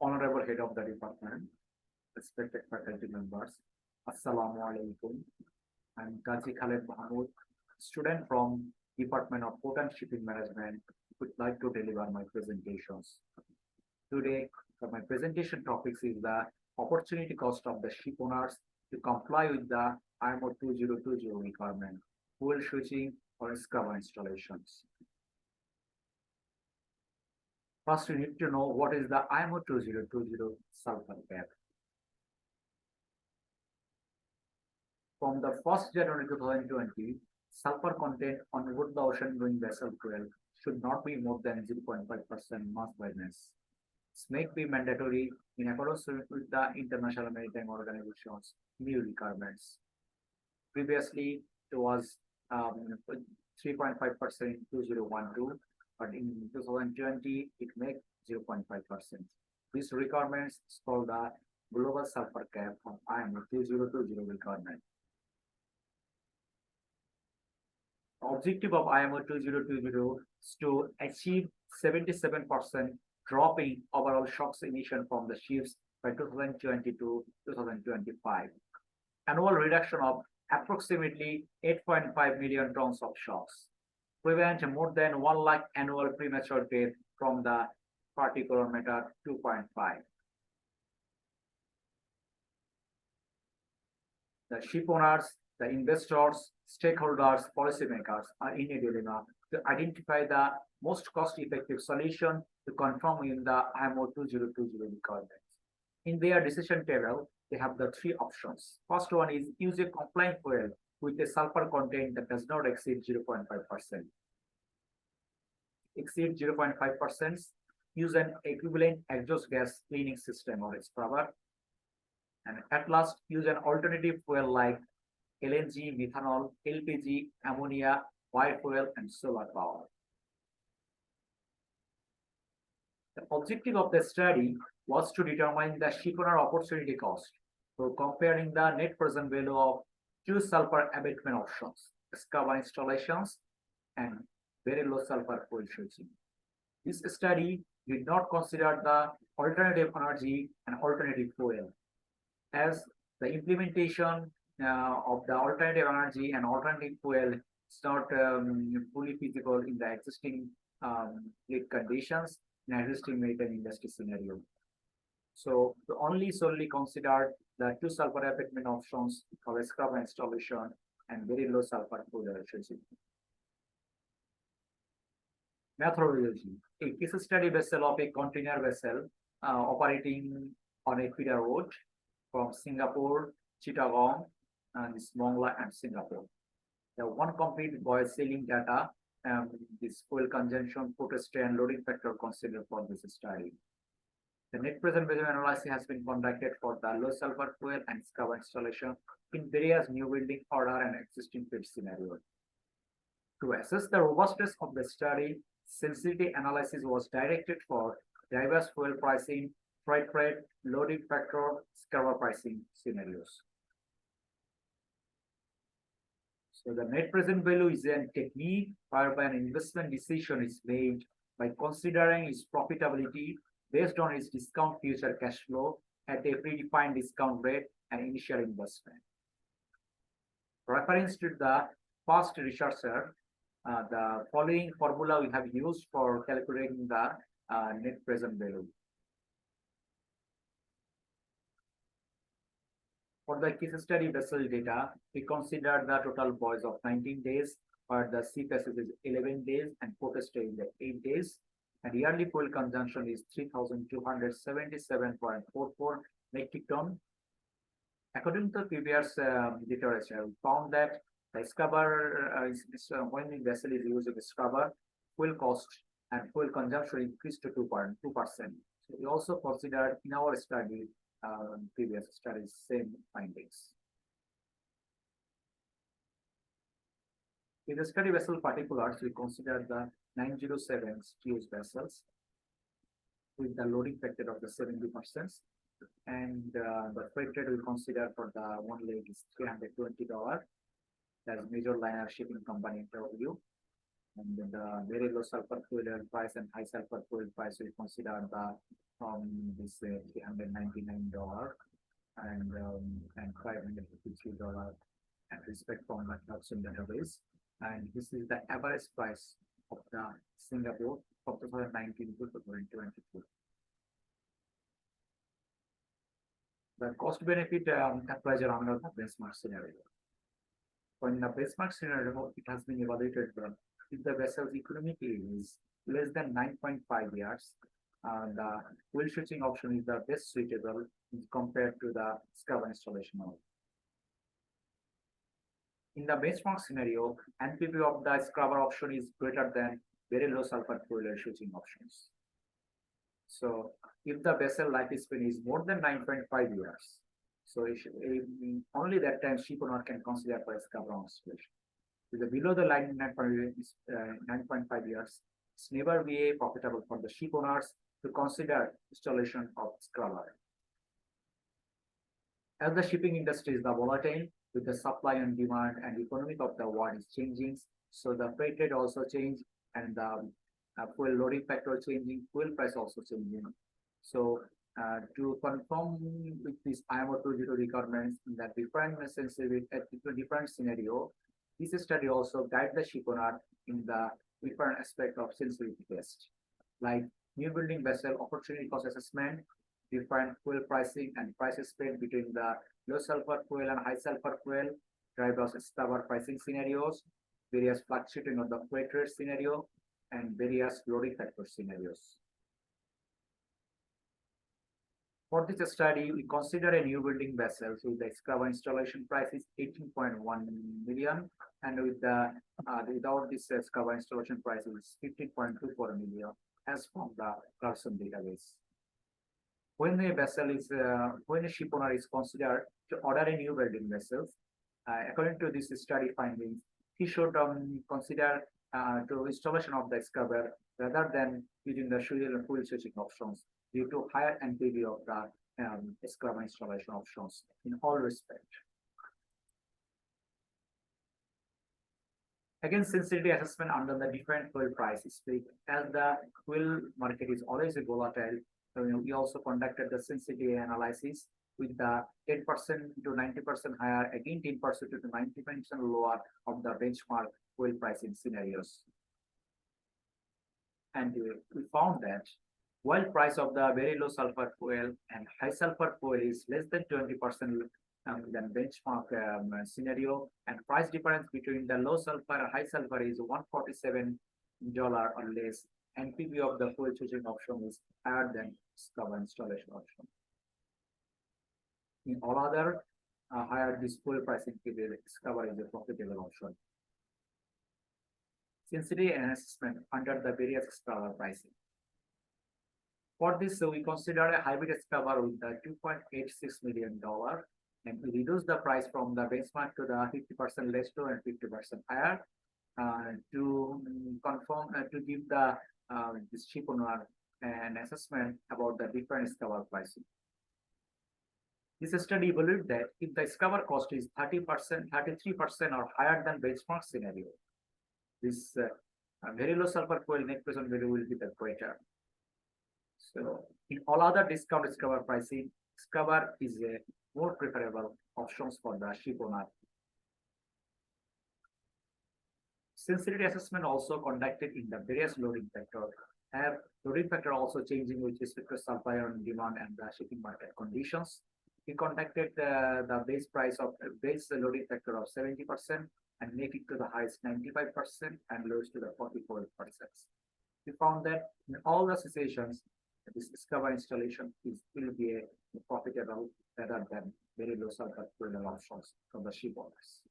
Honorable Head of the Department, respected faculty members, Assalamu alaikum. I'm Kazi Khaled Mahmood, student from Department of Port and Shipping Management, would like to deliver my presentations. Today, my presentation topics is the opportunity cost of the ship owners to comply with the IMO 2020 requirement, fuel switching or scrubber installations. First, we need to know what is the IMO 2020 sulfur cap. From the 1st January 2020, sulfur content on board the ocean-going vessel fuel should not be more than 0.5% mass by mass. This may be mandatory in accordance with the International Maritime Organization's new requirements. Previously, it was 3.5% in 2012, but in 2020, it makes 0.5%. These requirements is called the Global Sulfur Cap of IMO 2020 requirement. The objective of IMO 2020 is to achieve 77% drop in overall SOx emission from the ships by 2020 to 2025. Annual reduction of approximately 8.5 million tons of SOx. Prevent more than 1 lakh annual premature death from the particulate matter 2.5. The ship owners, the investors, stakeholders, policymakers are in a dilemma to identify the most cost-effective solution to conform in the IMO 2020 requirements. In their decision table, they have the 3 options. First one is use a compliant fuel with a sulfur content that does not exceed 0.5%. Exceed 0.5%, use an equivalent exhaust gas cleaning system or scrubber. And at last, use an alternative fuel like LNG, methanol, LPG, ammonia, biofuel, and solar power. The objective of the study was to determine the shipowner opportunity cost for comparing the net present value of 2 sulfur abatement options, scrubber installations, and very low sulfur fuel switching. This study did not consider the alternative energy and alternative fuel, as the implementation of the alternative energy and alternative fuel is not fully feasible in the existing fleet conditions in existing maritime industry scenario. So we only solely considered the 2 sulfur abatement options for scrubber installation and very low sulfur fuel switching. Methodology: a case study vessel of a container vessel operating on a feeder route from Singapore, Chittagong, and Mongla and Singapore. The one complete voyage sailing data, this fuel consumption, potential and loading factor considered for this study. The net present value analysis has been conducted for the low sulfur fuel and scrubber installation in various new building order and existing fleet scenarios. To assess the robustness of the study, sensitivity analysis was directed for diverse fuel pricing, freight rate, loading factor, scrubber pricing scenarios. So the net present value is a technique whereby an investment decision is made by considering its profitability based on its discount future cash flow at a predefined discount rate and initial investment. Reference to the past researcher, the following formula we have used for calculating the net present value. For the case study vessel data, we consider the total voyage of 19 days, where the sea passage is 11 days and port stay is 8 days, and yearly fuel consumption is 3,277.44 metric ton. According to previous literature, we found that the scrubber, when the vessel is using a scrubber, fuel cost and fuel consumption increased to 2%. So we also considered in our study, previous studies, same findings. In the study vessel particulars, we considered the 907 TEUs vessels with the loading factor of the 70%, and the freight rate we consider for the one leg is $320. That's major liner shipping company interview. And the very low sulfur fuel price and high sulfur fuel price, we consider the from this $399 and $553 and respect from the Clarkson database. And this is the average price of the Singapore from 2019 to 2022. The cost benefit applies around the benchmark scenario. So in the benchmark scenario, it has been evaluated that if the vessel's economic age is less than 9.5 years, the wheel switching option is the best suitable compared to the scrubber installation mode. In the benchmark scenario, NPV of the scrubber option is greater than very low sulfur fuel switching options. So if the vessel lifespan is more than 9.5 years, so only that time ship owner can consider for a scrubber installation. With the below the line 9.5 years, it's never be profitable for the ship owners to consider installation of scrubber. As the shipping industry is the volatile, with the supply and demand and economic of the world is changing, so the freight rate also change and the fuel loading factor changing, fuel price also changing. So to conform with this IMO 20 requirements in the different different scenario, this study also guide the ship owner in the different aspect of sensitivity test, like new building vessel opportunity cost assessment, different fuel pricing and price spread between the low sulfur fuel and high sulfur fuel, dry bulk scrubber pricing scenarios, various fluctuating of the freight rate scenario, and various loading factor scenarios. For this study, we consider a new building vessel with the scrubber installation price is 18.1 million, and with the without this scrubber installation price is 15.24 million, as from the Clarkson database. When a vessel is when a ship owner is considered to order a new building vessel, according to this study findings, he should consider to installation of the scrubber rather than using the fuel switching options due to higher NPV of the scrubber installation options in all respect. Again, sensitivity assessment under the different fuel prices. As the fuel market is always volatile, so we also conducted the sensitivity analysis with the 10% to 90% higher, again 10% to 90% lower of the benchmark fuel pricing scenarios. And we found that while price of the very low sulfur fuel and high sulfur fuel is less than 20% than benchmark scenario, and price difference between the low sulfur and high sulfur is $147 or less, NPV of the fuel switching option is higher than scrubber installation option. In all other higher this fuel pricing period, scrubber is a profitable option. Sensitivity assessment under the various scrubber pricing. For this, we consider a hybrid scrubber with the $2.86 million, and we reduce the price from the benchmark to the 50% less to and 50% higher to confirm to give the ship owner an assessment about the different scrubber pricing. This study evaluated that if the scrubber cost is 30%, 33% or higher than benchmark scenario, this very low sulfur fuel net present value will be the greater. So in all other discount scrubber pricing, scrubber is a more preferable options for the ship owner. Sensitivity assessment also conducted in the various loading factor. Loading factor also changing with respect to supply and demand and the shipping market conditions. We conducted the base price of base loading factor of 70% and make it to the highest 95% and lowest to the 44%. We found that in all the situations, this scrubber installation will be a profitable rather than very low sulfur fuel options from the ship owners.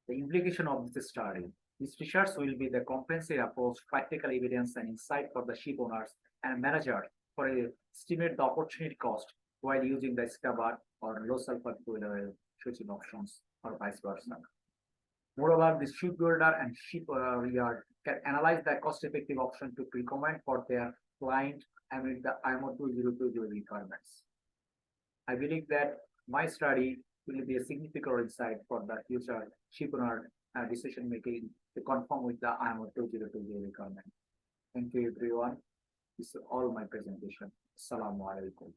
The implication of this study. This research will be the comprehensive approach, practical evidence, and insight for the ship owners and managers for estimate the opportunity cost while using the scrubber or low sulfur fuel oil switching options or vice versa. Moreover, the shipbuilder and shipyard can analyze the cost-effective option to recommend for their client amid the IMO 2020 requirements. I believe that my study will be a significant insight for the future shipowner decision making to conform with the IMO 2020 requirement. Thank you, everyone. This is all my presentation. Assalamu alaikum.